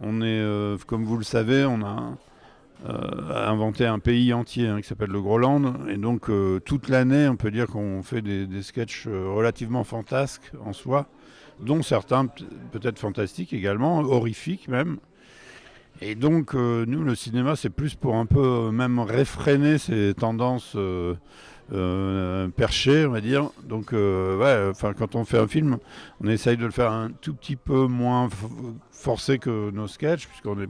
on est, comme vous le savez, on a inventé un pays entier qui s'appelle le Groenland. Et donc, toute l'année, on peut dire qu'on fait des sketchs relativement fantasques en soi, dont certains peut-être fantastiques également, horrifiques même. Et donc, nous, le cinéma, c'est plus pour un peu même réfréner ces tendances perchées, on va dire. Donc, ouais, enfin, quand on fait un film, on essaye de le faire un tout petit peu moins forcé que nos sketchs, puisqu'on n'est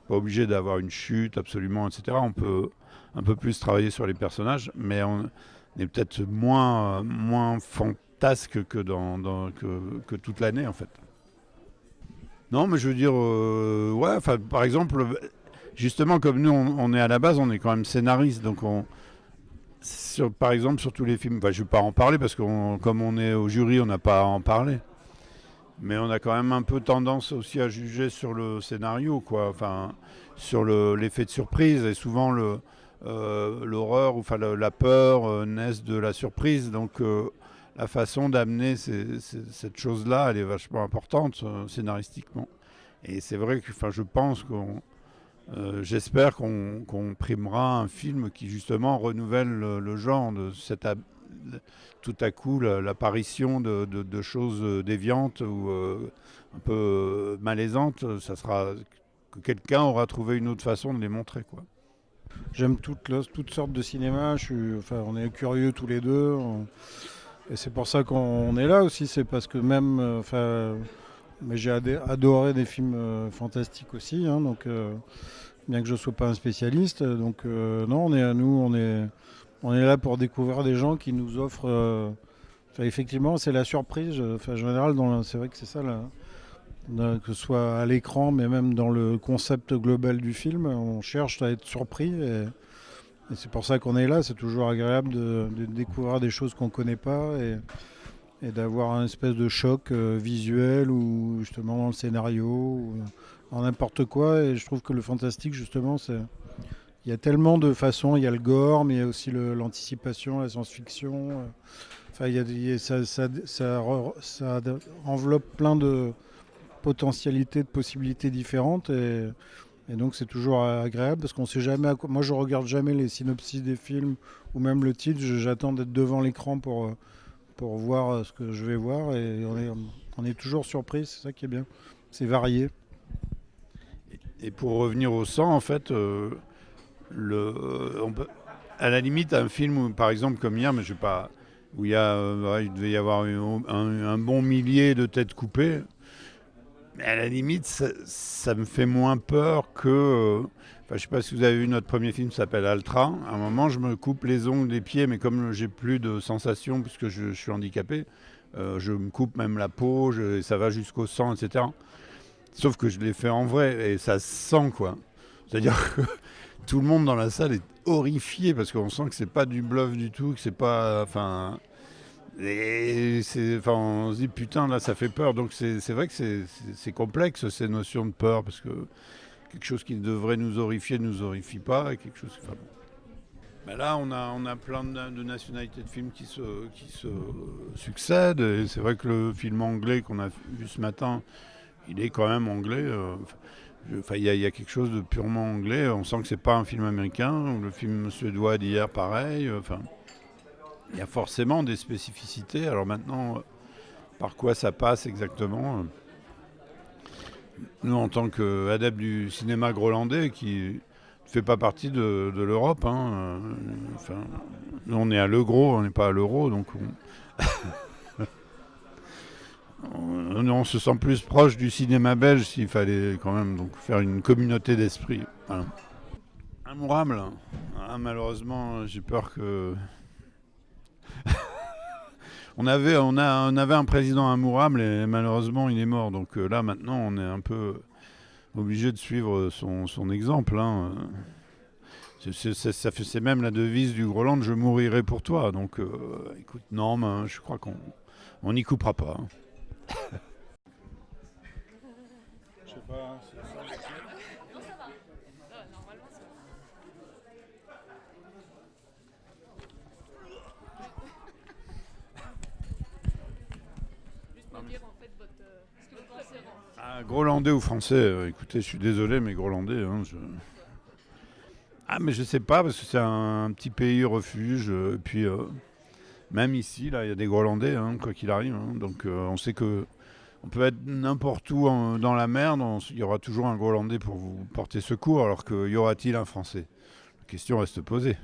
pas obligé d'avoir une chute absolument, etc. On peut un peu plus travailler sur les personnages, mais on est peut-être moins fantasque que toute l'année, en fait. Non, mais je veux dire, ouais, enfin, par exemple, justement, comme nous, on est à la base, on est quand même scénariste, donc par exemple, sur tous les films, enfin, je ne vais pas en parler parce que comme on est au jury, on n'a pas à en parler. Mais on a quand même un peu tendance aussi à juger sur le scénario, quoi. Enfin, sur l'effet de surprise. Et souvent, l'horreur, ou enfin la peur naissent de la surprise. Donc, la façon d'amener cette chose-là, elle est vachement importante scénaristiquement. Et c'est vrai que, enfin, je pense j'espère qu'on primera un film qui justement renouvelle le genre de tout à coup l'apparition de choses déviantes ou un peu malaisantes. Ça sera que quelqu'un aura trouvé une autre façon de les montrer, quoi. J'aime toutes sortes de cinéma. Enfin, on est curieux tous les deux. Et c'est pour ça qu'on est là aussi. C'est parce que même, enfin, mais j'ai adoré des films fantastiques aussi. Donc, bien que je ne sois pas un spécialiste. Donc, non, on est là pour découvrir des gens qui nous offrent. Enfin, effectivement, c'est la surprise. Enfin, en général, c'est vrai que c'est ça, que ce soit à l'écran, mais même dans le concept global du film, on cherche à être surpris. Et c'est pour ça qu'on est là. C'est toujours agréable de découvrir des choses qu'on ne connaît pas et d'avoir un espèce de choc visuel ou justement dans le scénario ou en n'importe quoi. Et je trouve que le fantastique, justement, il y a tellement de façons. Il y a le gore, mais il y a aussi l'anticipation, la science-fiction. Enfin, ça enveloppe plein de potentialités, de possibilités différentes. Et donc c'est toujours agréable parce qu'on sait jamais à quoi. Moi je regarde jamais les synopsis des films ou même le titre. J'attends d'être devant l'écran pour voir ce que je vais voir et on est toujours surpris. C'est ça qui est bien. C'est varié. Et pour revenir au sang, en fait, à la limite, un film, par exemple, comme hier, mais je sais pas, où il devait y avoir un bon millier de têtes coupées. Mais à la limite, ça me fait moins peur que. Enfin, je sais pas si vous avez vu notre premier film, ça s'appelle Altra. À un moment, je me coupe les ongles des pieds, mais comme j'ai plus de sensations puisque je suis handicapé, je me coupe même la peau, ça va jusqu'au sang, etc. Sauf que je l'ai fait en vrai et ça se sent, quoi. C'est-à-dire que tout le monde dans la salle est horrifié parce qu'on sent que c'est pas du bluff du tout, que c'est pas. Enfin. Enfin, on se dit putain, là ça fait peur. Donc c'est vrai que c'est complexe ces notions de peur parce que quelque chose qui devrait nous horrifier ne nous horrifie pas. Et quelque chose, enfin, bon. Ben là, on a plein de nationalités de films qui se succèdent. Et c'est vrai que le film anglais qu'on a vu ce matin, il est quand même anglais. Enfin, il y a quelque chose de purement anglais. On sent que c'est pas un film américain. Le film suédois d'hier, pareil. Enfin, il y a forcément des spécificités. Alors maintenant, par quoi ça passe exactement Nous, en tant qu'adeptes du cinéma groenlandais, qui ne fait pas partie de l'Europe, enfin, nous on est à l'euro, on n'est pas à l'euro, donc on se sent plus proche du cinéma belge s'il fallait quand même donc faire une communauté d'esprit. Voilà. Immourable. Malheureusement, j'ai peur que on avait un président immourable et malheureusement il est mort. Donc là maintenant on est un peu obligé de suivre son exemple. C'est même la devise du Groenland, je mourirai pour toi. Donc écoute, non, mais je crois qu'on n'y coupera pas. Je sais pas. Grolandais ou français, écoutez, je suis désolé, mais Grolandais, hein, Ah, mais je sais pas, parce que c'est un petit pays refuge, et puis même ici, là, il y a des Grolandais, hein, quoi qu'il arrive, hein. Donc on sait que on peut être n'importe où dans la mer, il y aura toujours un Grolandais pour vous porter secours, alors que y aura-t-il un Français? La question reste posée.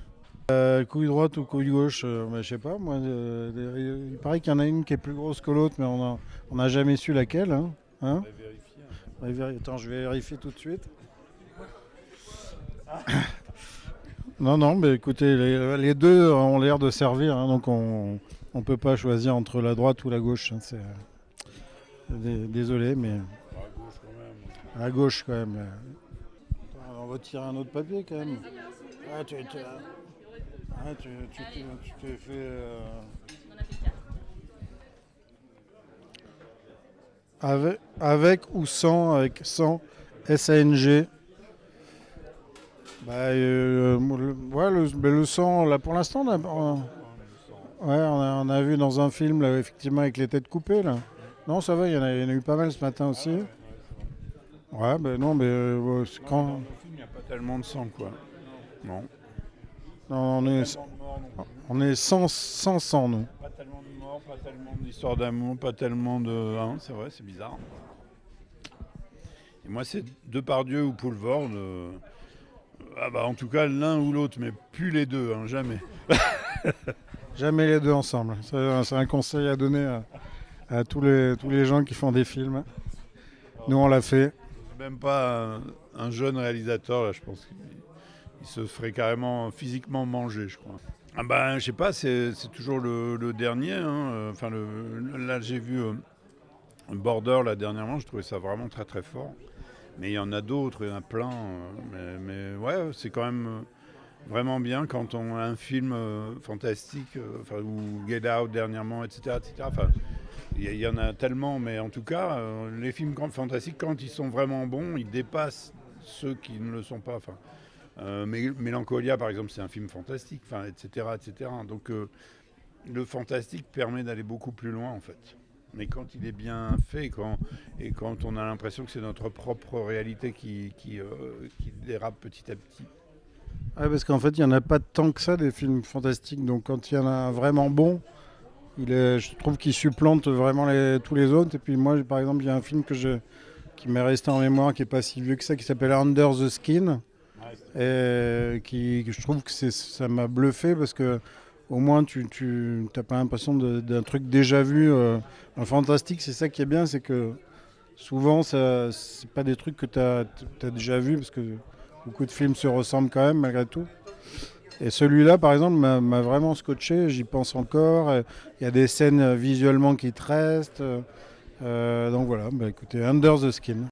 Couille droite ou couille gauche, je sais pas, moi. Il paraît qu'il y en a une qui est plus grosse que l'autre, mais on n'a jamais su laquelle. Hein. Attends, je vais vérifier tout de suite. Non, non, mais écoutez, les deux ont l'air de servir, hein, donc on ne peut pas choisir entre la droite ou la gauche. Hein, désolé, mais à gauche quand même. On va tirer un autre papier quand même. Ah, tu t'es fait. Avec ou sans, avec sans SANG. Le sang, là pour l'instant, on a vu dans un film, là, effectivement, avec les têtes coupées. Là. Non, ça va, il y en a eu pas mal ce matin aussi. Ouais, ben non, mais quand. Dans le film, il n'y a pas tellement de sang, quoi. Non. Non, on est sans sang, nous. Pas tellement de morts, pas tellement d'histoires d'amour, pas tellement de. Hein, c'est vrai, c'est bizarre. Et moi, c'est Depardieu ou Poulvord. En tout cas, l'un ou l'autre, mais plus les deux, hein, jamais. Jamais les deux ensemble. C'est un conseil à donner à tous les gens qui font des films. Nous, on l'a fait. Même pas un jeune réalisateur, là, je pense qu'il se ferait carrément physiquement manger, je crois. Je sais pas, c'est toujours le dernier. Hein. Là, j'ai vu Border, là, dernièrement, je trouvais ça vraiment très très fort. Mais il y en a d'autres, il y en a plein. Mais ouais, c'est quand même vraiment bien quand on a un film fantastique, ou Get Out dernièrement, etc. Il y en a tellement, mais en tout cas, les films fantastiques, quand ils sont vraiment bons, ils dépassent ceux qui ne le sont pas. Mélancolia, par exemple, c'est un film fantastique, etc., etc. Donc le fantastique permet d'aller beaucoup plus loin, en fait. Mais quand il est bien fait, et quand on a l'impression que c'est notre propre réalité qui dérape petit à petit. Ouais, parce qu'en fait, il n'y en a pas tant que ça, des films fantastiques. Donc quand il y en a un vraiment bon, je trouve qu'il supplante vraiment tous les autres. Et puis moi, par exemple, il y a un film qui m'est resté en mémoire, qui n'est pas si vieux que ça, qui s'appelle Under the Skin. Et je trouve que ça m'a bluffé parce que au moins tu n'as pas l'impression d'un truc déjà vu. Un fantastique, c'est ça qui est bien, c'est que souvent c'est pas des trucs que tu as déjà vu parce que beaucoup de films se ressemblent quand même malgré tout. Et celui-là, par exemple, m'a vraiment scotché, j'y pense encore. Il y a des scènes visuellement qui te restent. Donc voilà, écoutez, Under the Skin.